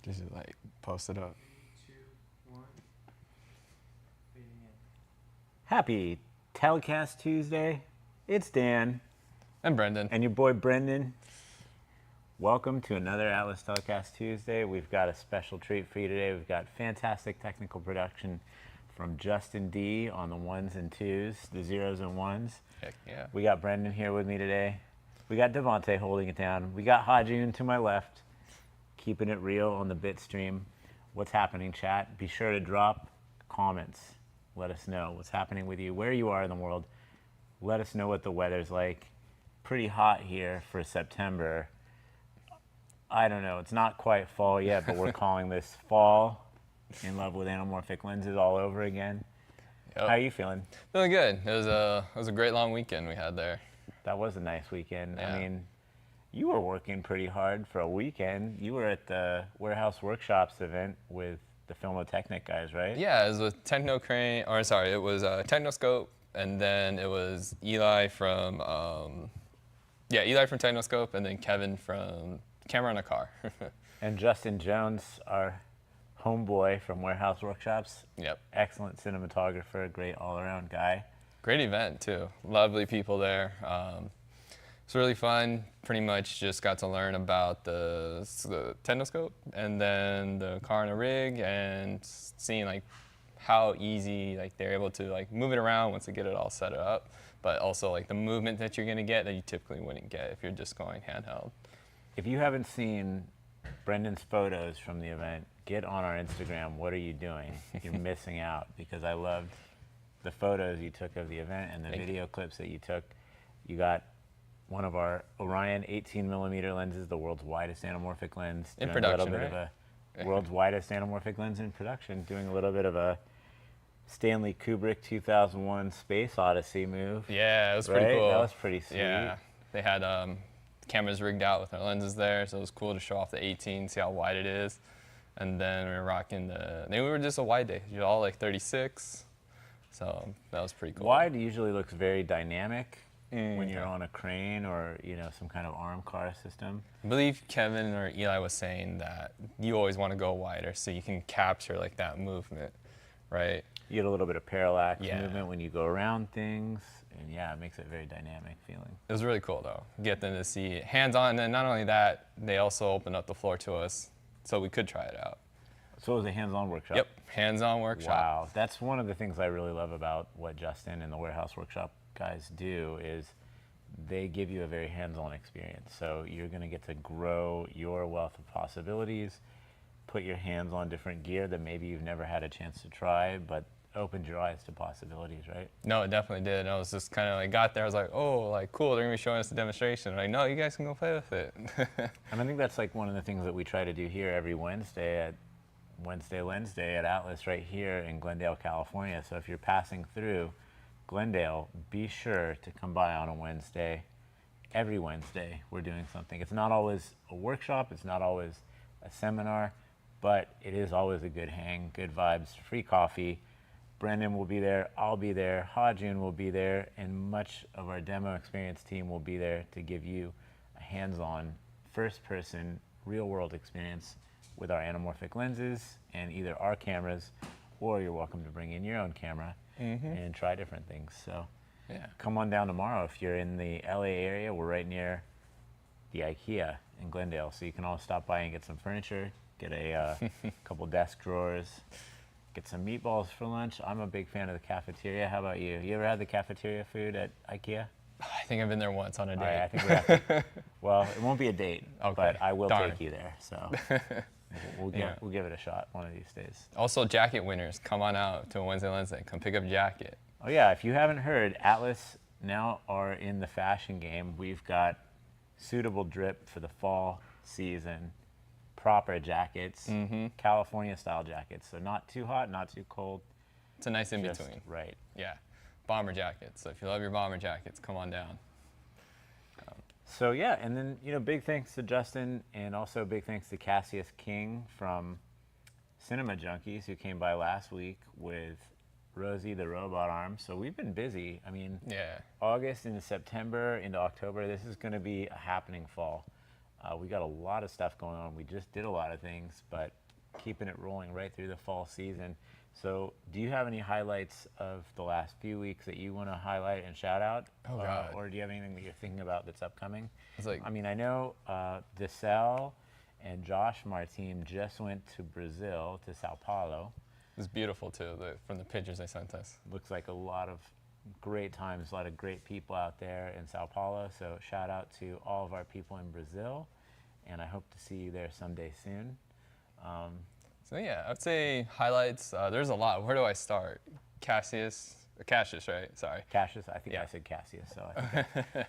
Just like post it up. Happy Telecast Tuesday. It's Dan. And Brendan. And your boy Brendan. Welcome to another Atlas Telecast Tuesday. We've got a special treat for you today. We've got fantastic technical production from Justin D on the ones and twos, the zeros and ones. Heck yeah. We got Brendan here with me today. We got Devontae holding it down. We got Hajun to my left, keeping it real on the bit stream. What's happening, chat? Be sure to drop comments. Let us know what's happening with you, where you are in the world. Let us know what the weather's like. Pretty hot here for September. I don't know, it's not quite fall yet, but we're calling this fall. In love with anamorphic lenses all over again. Yep. How are you feeling? Feeling good. It was a great long weekend we had there. That was a nice weekend. Yeah. I mean, you were working pretty hard for a weekend. You were at the Warehouse Workshops event with the Filmotechnic guys, right? Yeah, it was with it was Technoscope, and then it was Eli from Technoscope, and then Kevin from Camera in a Car. And Justin Jones, our homeboy from Warehouse Workshops. Yep. Excellent cinematographer, great all-around guy. Great event too. Lovely people there. It's really fun. Pretty much just got to learn about the Technoscope and then the car and a rig, and seeing like how easy like they're able to like move it around once they get it all set up, but also like the movement that you're gonna get that you typically wouldn't get if you're just going handheld. If you haven't seen Brendan's photos from the event, get on our Instagram. What are you doing? You're missing out, because I loved the photos you took of the event and the video clips that you took. You got one of our Orion 18mm lenses, the world's widest anamorphic lens. In production, a little bit right? of a world's widest anamorphic lens in production, doing a little bit of a Stanley Kubrick 2001 Space Odyssey move. Yeah, it was right? pretty cool. That was pretty sweet. Yeah, they had cameras rigged out with their lenses there, so it was cool to show off the 18, see how wide it is. And then we were rocking we were just a wide day, all like 36. So that was pretty cool. Wide usually looks very dynamic when you're on a crane or some kind of arm car system. I believe Kevin or Eli was saying that you always want to go wider so you can capture like that movement, right? You get a little bit of parallax movement when you go around things, and yeah, it makes it very dynamic feeling. It was really cool though, get them to see it hands-on, and then not only that, they also opened up the floor to us so we could try it out. So it was a hands-on workshop? Yep, hands-on workshop. Wow, that's one of the things I really love about what Justin and the Warehouse Workshop guys do, is they give you a very hands-on experience. So you're gonna get to grow your wealth of possibilities, put your hands on different gear that maybe you've never had a chance to try, but opened your eyes to possibilities, right? No, it definitely did. I was just kind of like, got there, I was like, oh, like cool, they're gonna be showing us the demonstration. I'm like, no, you guys can go play with it. And I think that's like one of the things that we try to do here every Wednesday at Wednesday Lensday at Atlas right here in Glendale, California. So if you're passing through Glendale, be sure to come by on a Wednesday. Every Wednesday we're doing something. It's not always a workshop, it's not always a seminar, but it is always a good hang, good vibes, free coffee. Brendan will be there, I'll be there, Hajun will be there, and much of our demo experience team will be there to give you a hands-on, first-person, real-world experience with our anamorphic lenses and either our cameras, or you're welcome to bring in your own camera and try different things. So Yeah. come on down tomorrow if you're in the LA area. We're right near the IKEA in Glendale, so you can all stop by and get some furniture, get a couple desk drawers, get some meatballs for lunch. I'm a big fan of the cafeteria. How about you? You ever had the cafeteria food at IKEA? I think I've been there once on a date. All right, I think we have to. Well, it won't be a date, Okay. but I will Darn. take you there. So we'll give it a shot one of these days. Also, jacket winners, come on out to Wednesday Lensday. Come pick up a jacket. Oh yeah, if you haven't heard, Atlas now are in the fashion game. We've got suitable drip for the fall season, proper jackets, California style jackets. So not too hot, not too cold. It's a nice in Just between. right. Yeah, bomber jackets. So if you love your bomber jackets, come on down. So yeah, and then big thanks to Justin, and also big thanks to Cassius King from Cinema Junkies, who came by last week with Rosie the robot arm. So we've been busy. I mean, Yeah. August into September into October, this is going to be a happening fall. We got a lot of stuff going on. We just did a lot of things, but keeping it rolling right through the fall season. So do you have any highlights of the last few weeks that you want to highlight and shout out? Oh, God. Or do you have anything that you're thinking about that's upcoming? It's like, I mean, I know Dessel and Josh from our team just went to Brazil, to Sao Paulo. it was beautiful too, from the pictures they sent us. Looks like a lot of great times, a lot of great people out there in Sao Paulo. So shout out to all of our people in Brazil, and I hope to see you there someday soon. So yeah, I'd say highlights. There's a lot. Where do I start? Cassius, right? Sorry. Cassius, I think Yeah. I said Cassius, so I think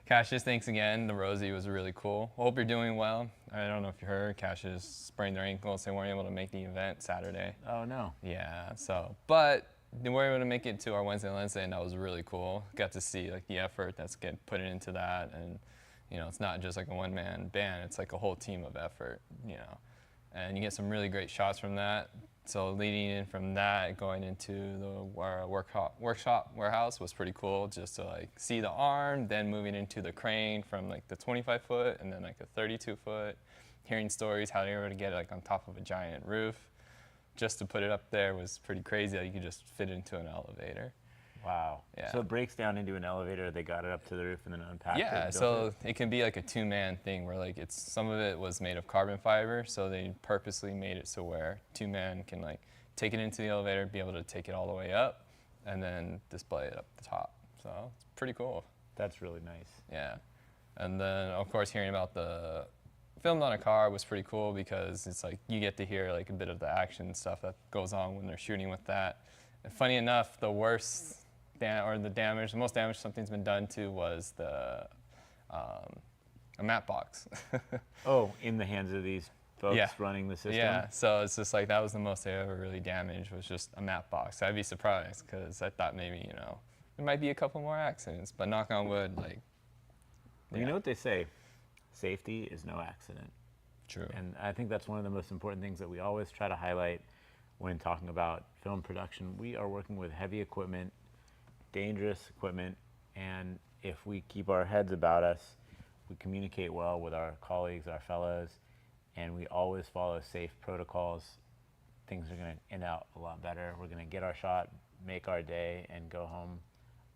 Cassius, thanks again. The Rosie was really cool. Hope you're doing well. I don't know if you heard, Cassius sprained their ankles. They weren't able to make the event Saturday. oh no. Yeah, but they were able to make it to our Wednesday Lensday, and that was really cool. Got to see like the effort that's getting put into that, and it's not just like a one-man band. It's like a whole team of effort, and you get some really great shots from that. So leading in from that, going into the workshop warehouse was pretty cool, just to like see the arm, then moving into the crane from like the 25-foot and then like a 32-foot, hearing stories how they were able to get it like on top of a giant roof. Just to put it up there was pretty crazy that you could just fit it into an elevator. Wow. Yeah. So it breaks down into an elevator. They got it up to the roof and then unpacked it. Yeah, and built so it can be like a two-man thing where like some of it was made of carbon fiber, so they purposely made it so where two men can like take it into the elevator, be able to take it all the way up, and then display it up the top. So it's pretty cool. That's really nice. Yeah, and then of course hearing about the filmed on a car was pretty cool because it's like you get to hear like a bit of the action stuff that goes on when they're shooting with that. And funny enough, the most damage something's been done to was a matte box. Oh, in the hands of these folks Yeah. running the system? Yeah, so it's just like that was the most they ever really damaged, was just a matte box. I'd be surprised because I thought maybe, there might be a couple more accidents, but knock on wood, like. Well, you know what they say? Safety is no accident. True. And I think that's one of the most important things that we always try to highlight when talking about film production. We are working with heavy equipment, dangerous equipment, and if we keep our heads about us, we communicate well with our colleagues, our fellows, and we always follow safe protocols, things are going to end out a lot better. We're going to get our shot, make our day, and go home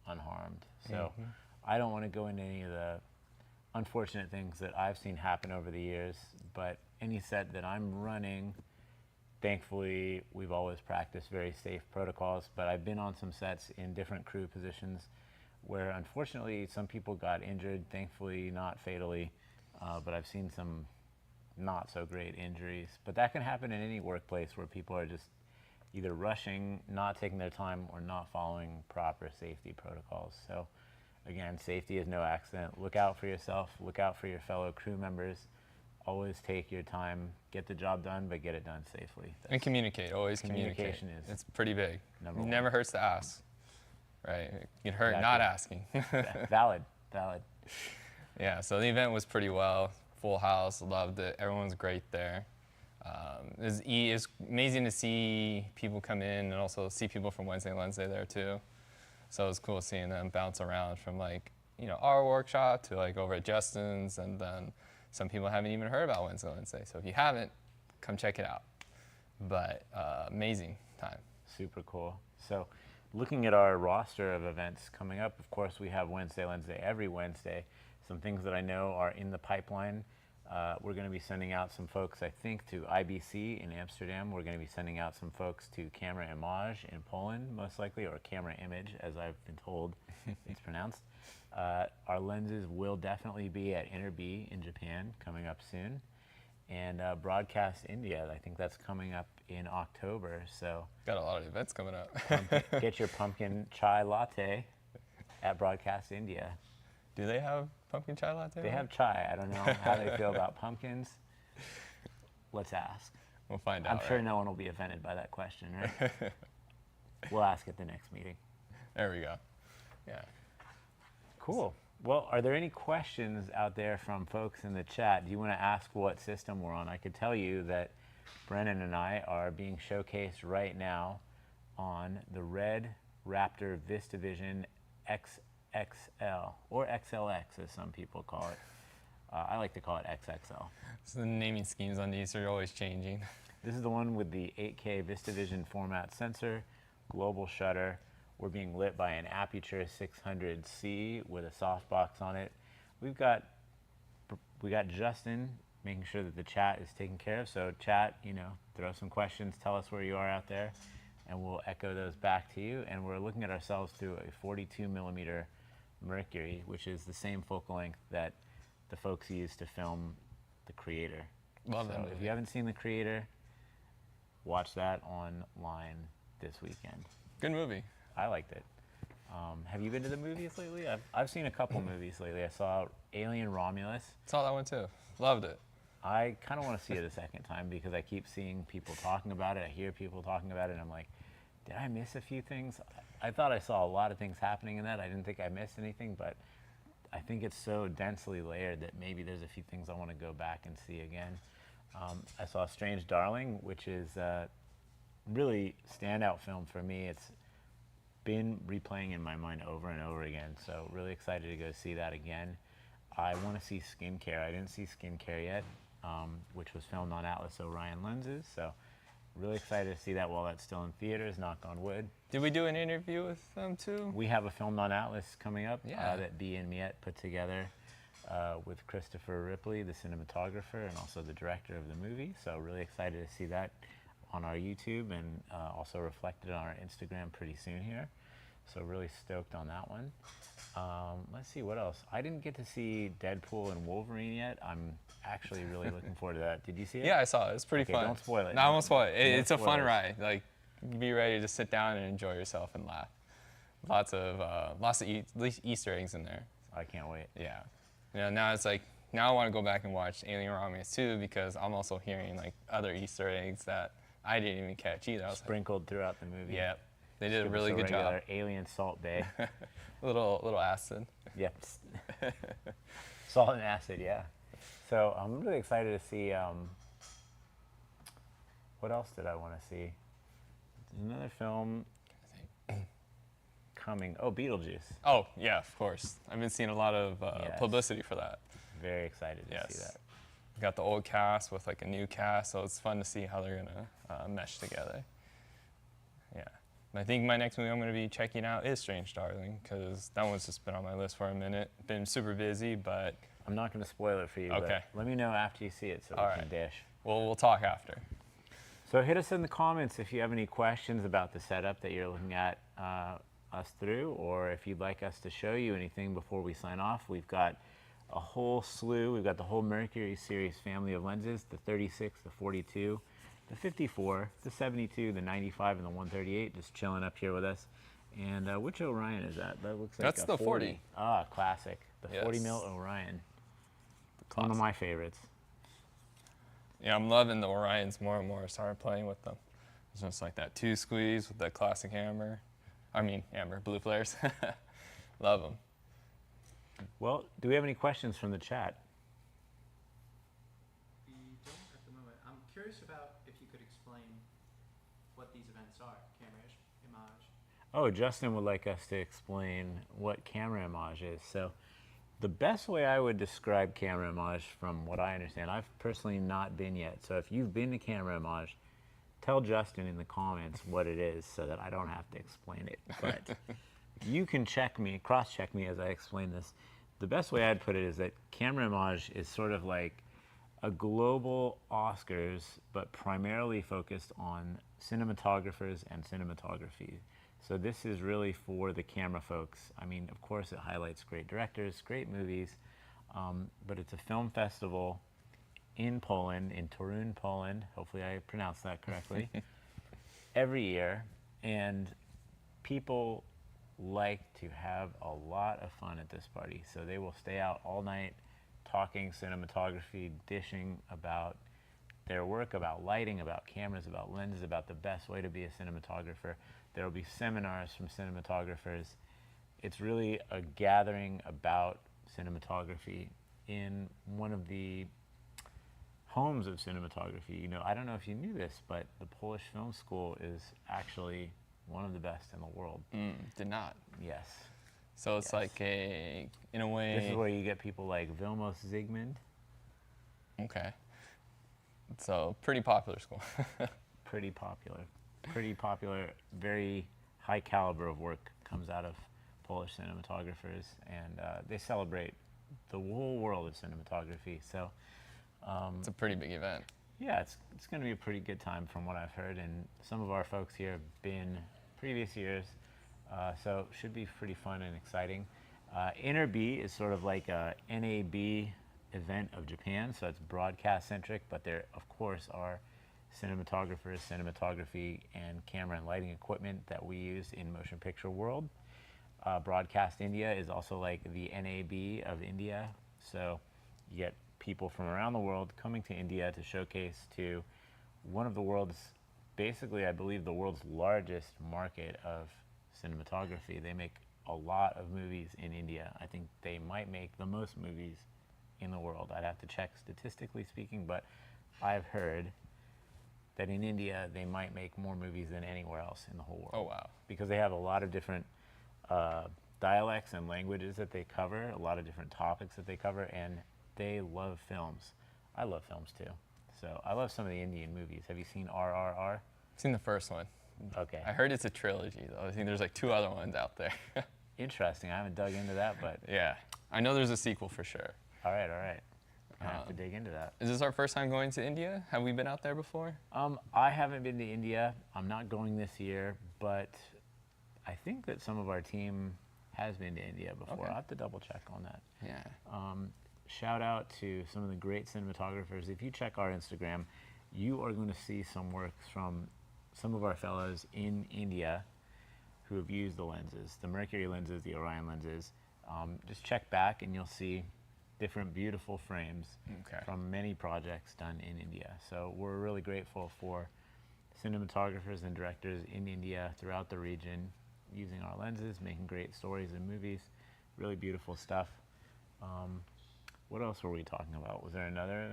unharmed. So I don't want to go into any of the unfortunate things that I've seen happen over the years, but any set that I'm running, thankfully, we've always practiced very safe protocols, but I've been on some sets in different crew positions where unfortunately some people got injured, thankfully not fatally, but I've seen some not so great injuries. But that can happen in any workplace where people are just either rushing, not taking their time, or not following proper safety protocols. So again, safety is no accident. Look out for yourself, look out for your fellow crew members. Always take your time, get the job done, but get it done safely. And communicate, always communicate. Communication is It's pretty big. number It one. never hurts to ask, right? It can hurt not asking. Valid. Yeah, so the event was pretty well, full house, loved it. Everyone was great there. It's amazing to see people come in and also see people from Wednesday Lensday there too. So it was cool seeing them bounce around from like, our workshop to like over at Justin's, and then some people haven't even heard about Wednesday Lensday. So if you haven't, come check it out. But amazing time. Super cool. So looking at our roster of events coming up, of course, we have Wednesday Lensday every Wednesday. Some things that I know are in the pipeline. We're going to be sending out some folks, I think, to IBC in Amsterdam. We're going to be sending out some folks to CameraImage in Poland, most likely, or CameraImage, as I've been told it's pronounced. Our lenses will definitely be at InterB in Japan coming up soon. And Broadcast India, I think that's coming up in October. So Got a lot of events coming up. get your pumpkin chai latte at Broadcast India. Do they have pumpkin chai latte? They have chai. I don't know how they feel about pumpkins. Let's ask. We'll find out. I'm sure right? no one will be offended by that question, right? We'll ask at the next meeting. There we go. Yeah. Cool. Well, are there any questions out there from folks in the chat? Do you want to ask what system we're on? I could tell you that Brennan and I are being showcased right now on the Red Raptor VistaVision XXL, or XLX as some people call it. I like to call it XXL. So the naming schemes on these are always changing. This is the one with the 8K VistaVision format sensor, global shutter. We're being lit by an Aputure 600C with a softbox on it. We got Justin making sure that the chat is taken care of. So chat, throw some questions, tell us where you are out there, and we'll echo those back to you. And we're looking at ourselves through a 42 millimeter Mercury, which is the same focal length that the folks use to film The Creator. Love that So movie. if you haven't seen The Creator, watch that online this weekend. Good movie. I liked it. Have you been to the movies lately? I've seen a couple movies lately. I saw Alien Romulus. Saw that one too. Loved it. I kind of want to see it a second time because I keep seeing people talking about it. I hear people talking about it, and I'm like, did I miss a few things? I thought I saw a lot of things happening in that. I didn't think I missed anything, but I think it's so densely layered that maybe there's a few things I want to go back and see again. I saw Strange Darling, which is really standout film for me. It's been replaying in my mind over and over again, so really excited to go see that again. I want to see Skincare. I didn't see Skincare yet, which was filmed on Atlas Orion lenses, so really excited to see that while that's still in theaters, knock on wood. Did we do an interview with them too? We have a Filmed on Atlas coming up Yeah. that B and Miette put together with Christopher Ripley, the cinematographer, and also the director of the movie, so really excited to see that on our YouTube and also reflected on our Instagram pretty soon here. So really stoked on that one. Let's see what else. I didn't get to see Deadpool and Wolverine yet. I'm actually really looking forward to that. Did you see it? Yeah, I saw it. It's pretty Okay, fun. don't spoil it. No, I won't spoil it. No It's a fun spoilers. ride. Like, be ready to sit down and enjoy yourself and laugh. Lots of Easter eggs in there. I can't wait. Yeah. Now it's like, now I want to go back and watch Alien Romulus too, because I'm also hearing like other Easter eggs that I didn't even catch either. I was like, Sprinkled throughout the movie. yeah, they did a Give us really good job. regular Alien Salt Bay. Little acid. Yep. Salt and acid, yeah. So I'm really excited to see, what else did I want to see? There's another film coming. Oh, Beetlejuice. Oh yeah, of course. I've been seeing a lot of Yes. publicity for that. Very excited to see Yes. that. Got the old cast with like a new cast, so it's fun to see how they're gonna mesh together. Yeah. And I think my next movie I'm gonna be checking out is Strange Darling, because that one's just been on my list for a minute. Been super busy, but I'm not going to spoil it for you, Okay. but let me know after you see it so All we can right. dish. we'll talk after. So hit us in the comments if you have any questions about the setup that you're looking at us through, or if you'd like us to show you anything before we sign off. We've got a whole slew. We've got the whole Mercury series family of lenses, the 36, the 42, the 54, the 72, the 95, and the 138, just chilling up here with us. And which Orion is that? That looks like That's a the 40. Ah, classic. The 40 Yes. mil Orion. One of my favorites. Yeah, I'm loving the Orions more and more. I started playing with them. It's just like that 2 squeeze with that classic hammer. Hammer, blue flares. Love them. Well, do we have any questions from the chat? We don't at the moment. I'm curious about if you could explain what these events are. CameraImage. Oh, Justin would like us to explain what CameraImage is. So the best way I would describe CameraImage from what I understand, I've personally not been yet. So if you've been to CameraImage, tell Justin in the comments what it is so that I don't have to explain it. But you can cross-check me as I explain this. The best way I'd put it is that CameraImage is sort of like a global Oscars, but primarily focused on cinematographers and cinematography. So this is really for the camera folks. I mean, of course, it highlights great directors, great movies, but it's a film festival in Poland, in Torun, Poland. Hopefully I pronounced that correctly. Every year, and people like to have a lot of fun at this party. So they will stay out all night talking cinematography, dishing about their work, about lighting, about cameras, about lenses, about the best way to be a cinematographer. There will be seminars from cinematographers. It's really a gathering about cinematography in one of the homes of cinematography. You know, I don't know if you knew this, but the Polish Film School is actually one of the best in the world. Did not. Yes. So it's Yes. like a, in a way. This is where you get people like Vilmos Zsigmond. Okay. So pretty popular school. Pretty popular, very high caliber of work comes out of Polish cinematographers, and they celebrate the whole world of cinematography. So It's a pretty big event. yeah, it's going to be a pretty good time from what I've heard, and some of our folks here have been previous years, so it should be pretty fun and exciting. InterB is sort of like a NAB event of Japan, so it's broadcast centric, but there of course are cinematographers, cinematography, and camera and lighting equipment that we use in motion picture world. Broadcast India is also like the NAB of India, so you get people from around the world coming to India to showcase to one of the world's, basically I believe the world's largest market of cinematography. They make a lot of movies in India. I think they might make the most movies in the world. I'd have to check statistically speaking, but I've heard that in India they might make more movies than anywhere else in the whole world. Oh, wow. Because they have a lot of different dialects and languages that they cover, a lot of different topics that they cover, and they love films. I love films too. So I love some of the Indian movies. Have you seen RRR? I've seen the first one. Okay. I heard it's a trilogy, though. I think there's like 2 other ones out there. Interesting. I haven't dug into that, but Yeah. I know there's a sequel for sure. all right. I have to dig into that. Is this our first time going to India? Have we been out there before? I haven't been to India. I'm not going this year, but I think that some of our team has been to India before. Okay. I'll have to double check on that. Yeah. Shout out to some of the great cinematographers. If you check our Instagram, you are going to see some works from some of our fellows in India who have used the lenses, the Mercury lenses, the Orion lenses. Just check back and you'll see different beautiful frames Okay. from many projects done in India. So we're really grateful for cinematographers and directors in India throughout the region using our lenses, making great stories and movies, really beautiful stuff. What else were we talking about? Was there another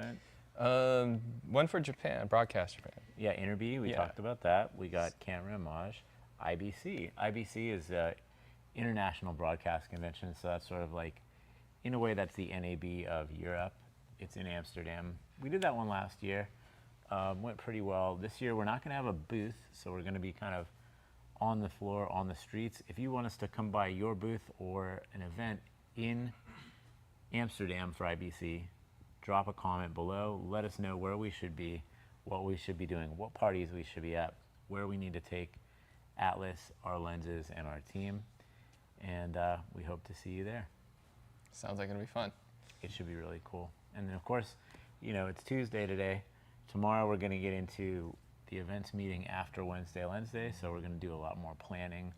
event? One for Japan, Broadcast Japan. Yeah, InterB, we Yeah. talked about that. We got CameraImage, IBC. IBC is a international broadcast convention, so that's sort of like, in a way, that's the NAB of Europe. It's in Amsterdam. We did that one last year. Went pretty well. This year we're not going to have a booth, so we're going to be kind of on the floor, on the streets. If you want us to come by your booth or an event in Amsterdam for IBC, drop a comment below. Let us know where we should be, what we should be doing, what parties we should be at, where we need to take Atlas, our lenses, and our team. And we hope to see you there. Sounds like it'll be fun. It should be really cool. And then, of course, you know, it's Tuesday today. Tomorrow we're going to get into the events meeting after Wednesday Lensday, so we're going to do a lot more planning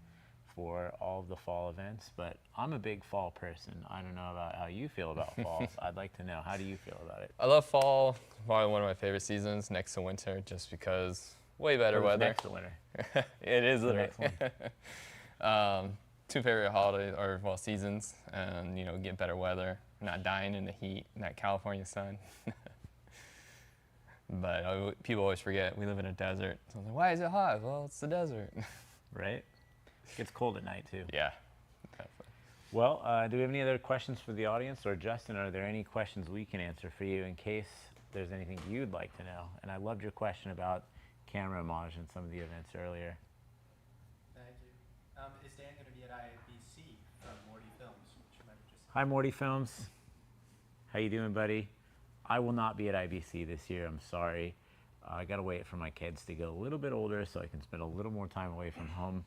for all of the fall events. But I'm a big fall person. I don't know about how you feel about fall. So I'd like to know, how do you feel about it? I love fall. Probably one of my favorite seasons next to winter, just because way better What's weather. next to winter? It is The the next one. 2 favorite holidays, or well, seasons, and you know, get better weather. Not dying in the heat, in that California sun. But people always forget we live in a desert. So I'm like, why is it hot? Well, it's the desert. Right? It gets cold at night, too. Yeah, definitely. Well, do we have any other questions for the audience? Or Justin, are there any questions we can answer for you in case there's anything you'd like to know? And I loved your question about CameraImage and some of the events earlier. Thank you. Is Dan going to be at IABC from Morty Films, which you might have just Hi, Morty Films. How you doing, buddy? I will not be at IBC this year. I'm sorry. I got to wait for my kids to get a little bit older so I can spend a little more time away from home.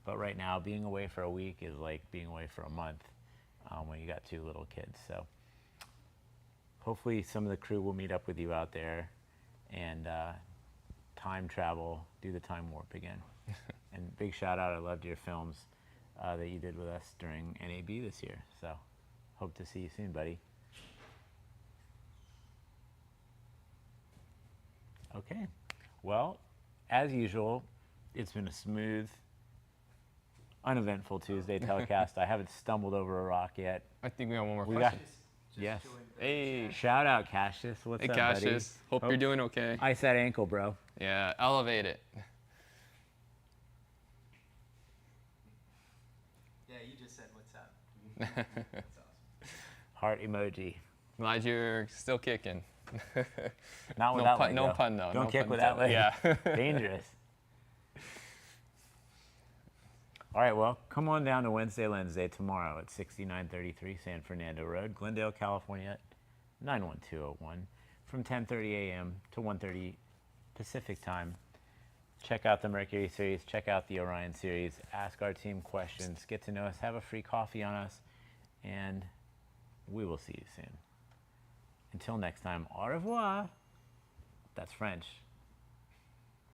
But right now, being away for a week is like being away for a month when you got 2 little kids. So hopefully some of the crew will meet up with you out there and time travel, do the time warp again. And big shout out, I loved your films that you did with us during NAB this year. So hope to see you soon, buddy. Okay. Well, as usual, it's been a smooth, uneventful Tuesday telecast. I haven't stumbled over a rock yet. I think we have one more We question. just Yes. joined the Hey, chat. Shout out, Cassius. What's hey up, Cassius. Hope buddy? you're doing okay. Ice that ankle, bro. Yeah, elevate it. Yeah, you just said what's up. That's awesome. Heart emoji. Glad you're still kicking. Not No without pun, leg, no though. pun though. Don't no kick pun without leg. intended. Yeah. Dangerous. All right, well, come on down to Wednesday Lensday tomorrow at 6933 San Fernando Road, Glendale, California, 91201, from 10:30 a.m. to 1:30 Pacific time. Check out the Mercury series, check out the Orion series, ask our team questions, get to know us, have a free coffee on us, and we will see you soon. Until next time, au revoir. That's French.